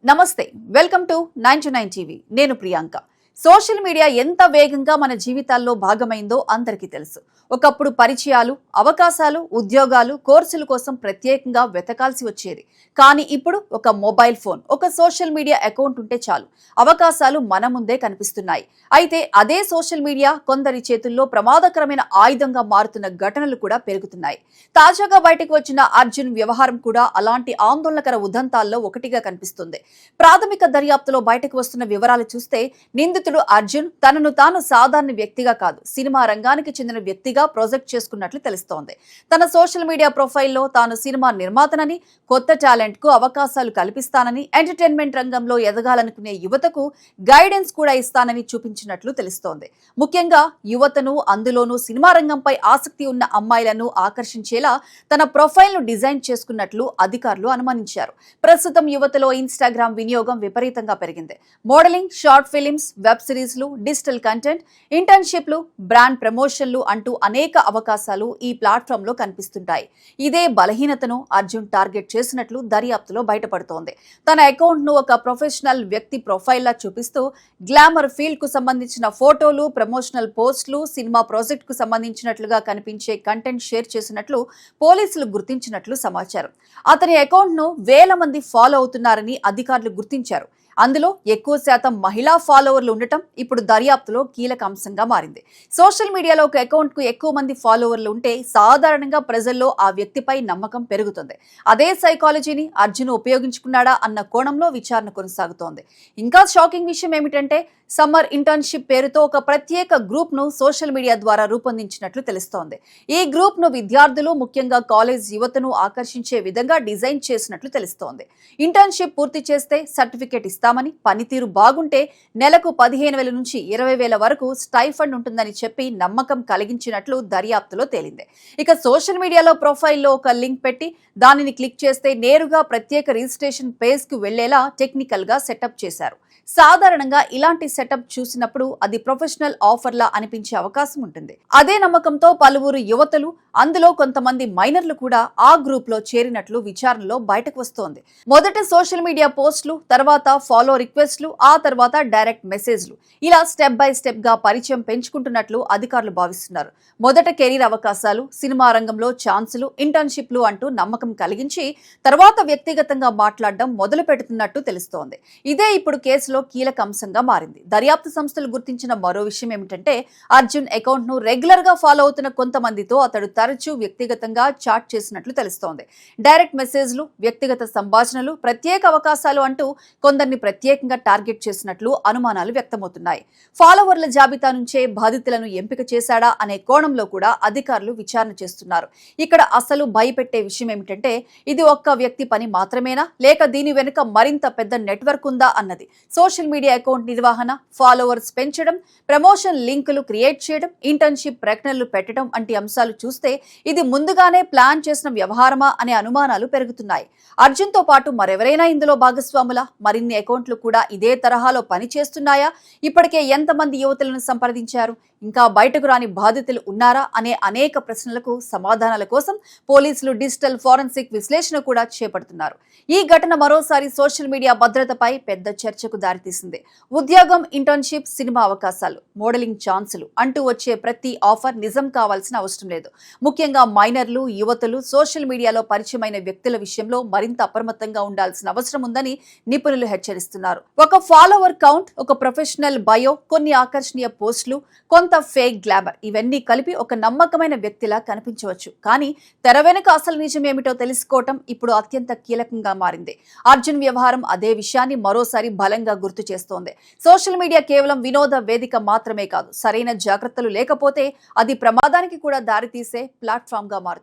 నమస్తే welcome to 99 TV నేను Priyanka social media ఎంత వేగంగా మన జీవితాల్లో భాగమైందో అందరికీ తెలుసు ఒకప్పుడు పరిచయాలు అవకాశాలు ఉద్యోగాలు కోర్సుల కోసం ప్రత్యేకంగా వెతకాల్సి వచ్చేది కానీ ఇప్పుడు ఒక మొబైల్ ఫోన్ ఒక సోషల్ మీడియా అకౌంట్ ఉంటే చాలు అవకాశాలు మన ముందే కనిపిస్తున్నాయి అయితే అదే సోషల్ మీడియా కొందరి చేతుల్లో ప్రమాదకరమైన ఆయుధంగా మారుతున్న ఘటనలు కూడా పెరుగుతున్నాయి తాజాగా బయటకు వచ్చిన అర్జున్ వ్యవహారం కూడా అలాంటి ఆందోళనకర ఉదంతాల్లో ఒకటిగా కనిపిస్తుంది ప్రాథమిక దర్యాప్తులో బయటకు వస్తున్న వివరాలు చూస్తే నిందితుడు అర్జున్ తనను తాను సాధారణ వ్యక్తిగా కాదు సినిమా రంగానికి చెందిన వ్యక్తిగా ప్రాజెక్ట్ చేసుకున్నట్లు తెలుస్తోంది తన సోషల్ మీడియా ప్రొఫైల్లో తాను సినిమా నిర్మాతనని కొత్త టాలెంట్ కు అవకాశాలు కల్పిస్తానని ఎంటర్టైన్మెంట్ రంగంలో ఎదగాలనుకునే యువతకు గైడెన్స్ కూడా ఇస్తానని చూపించినట్లు తెలుస్తోంది ముఖ్యంగా యువతను అందులోనూ సినిమా రంగంపై ఆసక్తి ఉన్న అమ్మాయిలను ఆకర్షించేలా తన ప్రొఫైల్ ను డిజైన్ చేసుకున్నట్లు అధికారులు అనుమానించారు ప్రస్తుతం యువతలో ఇన్స్టాగ్రామ్ వినియోగం విపరీతంగా పెరిగింది మోడలింగ్ షార్ట్ ఫిలిమ్స్ వెబ్ సిరీస్లు డిజిటల్ కంటెంట్ ఇంటర్న్షిప్లు బ్రాండ్ ప్రమోషన్లు అంటూ అనేక అవకాశాలు ఈ ప్లాట్ఫామ్ లో కనిపిస్తుంటాయి ఇదే బలహీనతను అర్జున్ టార్గెట్ చేసినట్లు దర్యాప్తులో బయటపడుతోంది తన అకౌంట్ ను ఒక ప్రొఫెషనల్ వ్యక్తి ప్రొఫైల్ లా చూపిస్తూ గ్లామర్ ఫీల్డ్ కు సంబంధించిన ఫోటోలు ప్రమోషనల్ పోస్టులు సినిమా ప్రాజెక్ట్ కు సంబంధించినట్లుగా కనిపించే కంటెంట్ షేర్ చేసినట్లు పోలీసులు గుర్తించినట్లు సమాచారం అతని అకౌంట్ ను వేల మంది ఫాలో అవుతున్నారని అధికారులు గుర్తించారు అందులో ఎక్కువ శాతం మహిళా ఫాలోవర్లు ఉండటం ఇప్పుడు దర్యాప్తులో కీలక అంశంగా మారింది సోషల్ మీడియాలో ఒక అకౌంట్ కు ఎక్కువ మంది ఫాలోవర్లు ఉంటే సాధారణంగా ప్రజల్లో ఆ వ్యక్తిపై నమ్మకం పెరుగుతుంది అదే సైకాలజీని అర్జున్ ఉపయోగించుకున్నాడా అన్న కోణంలో విచారణ కొనసాగుతోంది ఇంకా షాకింగ్ విషయం ఏమిటంటే సమ్మర్ ఇంటర్న్షిప్ పేరుతో ఒక ప్రత్యేక గ్రూప్ ను సోషల్ మీడియా ద్వారా రూపొందించినట్లు తెలుస్తోంది ఈ గ్రూప్ ను విద్యార్థులు ముఖ్యంగా కాలేజ్ యువతను ఆకర్షించే విధంగా డిజైన్ చేసినట్లు తెలుస్తోంది ఇంటర్న్షిప్ పూర్తి చేస్తే సర్టిఫికేట్ ఇస్తామని పనితీరు బాగుంటే నెలకు 15,000 నుంచి 20,000 వరకు స్టైఫండ్ ఉంటుందని చెప్పి నమ్మకం కలిగించినట్లు దర్యాప్తులో తేలింది ఇక సోషల్ మీడియాలో ప్రొఫైల్లో ఒక లింక్ పెట్టి దానిని క్లిక్ చేస్తే నేరుగా ప్రత్యేక రిజిస్ట్రేషన్ పేజ్ కు వెళ్లేలా టెక్నికల్ గా సెటప్ చేశారు సాధారణంగా ఇలాంటి సెటప్ చూసినప్పుడు అది ప్రొఫెషనల్ ఆఫర్లా అనిపించే అవకాశం ఉంటుంది అదే నమ్మకంతో పలువురు యువతులు అందులో కొంతమంది మైనర్లు కూడా ఆ గ్రూప్ లో చేరినట్లు విచారణలో బయటకు వస్తోంది మొదట సోషల్ మీడియా పోస్టులు తర్వాత ఫాలో రిక్వెస్ట్లు ఆ తర్వాత డైరెక్ట్ మెసేజ్లు ఇలా స్టెప్ బై స్టెప్ గా పరిచయం పెంచుకుంటున్నట్లు అధికారులు భావిస్తున్నారు మొదట కెరీర్ అవకాశాలు సినిమా రంగంలో ఛాన్సులు ఇంటర్న్షిప్లు అంటూ నమ్మకం కలిగించి తర్వాత వ్యక్తిగతంగా మాట్లాడడం మొదలు పెడుతున్నట్టు తెలుస్తోంది ఇదే ఇప్పుడు కేసులో కీలక అంశంగా మారింది దర్యాప్తు సంస్థలు గుర్తించిన మరో విషయం ఏమిటంటే అర్జున్ అకౌంట్ ను రెగ్యులర్ గా ఫాలో అవుతున్న కొంతమందితో అతడు తరచూ వ్యక్తిగతంగా చాట్ చేసినట్లు తెలుస్తోంది డైరెక్ట్ మెసేజ్లు వ్యక్తిగత సంభాషణలు ప్రత్యేక అవకాశాలు అంటూ కొందరిని ప్రత్యేకంగా టార్గెట్ చేసినట్లు అనుమానాలు వ్యక్తమవుతున్నాయి ఫాలోవర్ల జాబితా నుంచే బాధితులను ఎంపిక చేశాడా అనే కోణంలో కూడా అధికారులు విచారణ చేస్తున్నారు ఇక్కడ అసలు భయపెట్టే విషయం ఏమిటంటే ఇది ఒక్క వ్యక్తి పని మాత్రమేనా లేక దీని వెనుక మరింత పెద్ద నెట్వర్క్ ఉందా అన్నది సోషల్ మీడియా అకౌంట్ నిర్వహణ ఫాలోవర్స్ పెంచడం ప్రమోషన్ లింకులు క్రియేట్ చేయడం ఇంటర్న్షిప్ ప్రకటనలు పెట్టడం వంటి అంశాలు చూస్తే ఇది ముందుగానే ప్లాన్ చేసిన వ్యవహారమా అనే అనుమానాలు పెరుగుతున్నాయి అర్జున్ తో పాటు మరెవరైనా ఇందులో భాగస్వాములా మరిన్ని అకౌంట్లు కూడా ఇదే తరహాలో పనిచేస్తున్నాయా ఇప్పటికే ఎంతమంది యువతులను సంప్రదించారు ఇంకా బయటకు రాని బాధితులు ఉన్నారా అనే అనేక ప్రశ్నలకు సమాధానాల కోసం పోలీసులు డిజిటల్ ఫోరెన్సిక్ విశ్లేషణ కూడా చేపడుతున్నారు ఈ ఘటన మరోసారి సోషల్ మీడియా భద్రతపై పెద్ద చర్చకు దారితీసింది ఉద్యోగం ఇంటర్న్షిప్ సినిమా అవకాశాలు మోడలింగ్ ఛాన్సులు అంటూ వచ్చే ప్రతి ఆఫర్ నిజం కావాల్సిన అవసరం లేదు ముఖ్యంగా మైనర్లు యువతులు సోషల్ మీడియాలో పరిచయమైన వ్యక్తుల విషయంలో మరింత అప్రమత్తంగా ఉండాల్సిన అవసరం ఉందని నిపుణులు హెచ్చరిస్తున్నారు ఒక ఫాలోవర్ కౌంట్ ఒక ప్రొఫెషనల్ బయో కొన్ని ఆకర్షణీయ పోస్టులు కొంత ఫేక్ గ్లామర్ ఇవన్నీ కలిపి ఒక నమ్మకమైన వ్యక్తిలా కనిపించవచ్చు కానీ తెర వెనుక అసలు నిజం ఏమిటో తెలుసుకోవటం ఇప్పుడు అత్యంత కీలకంగా మారింది అర్జున్ వ్యవహారం అదే విషయాన్ని మరోసారి బలంగా గుర్తు చేస్తోంది సోషల్ మీడియా కేవలం వినోద వేదిక మాత్రమే కాదు సరైన జాగ్రత్తలు లేకపోతే అది ప్రమాదానికి కూడా దారితీసే ప్లాట్ఫామ్ గా మారుతుంది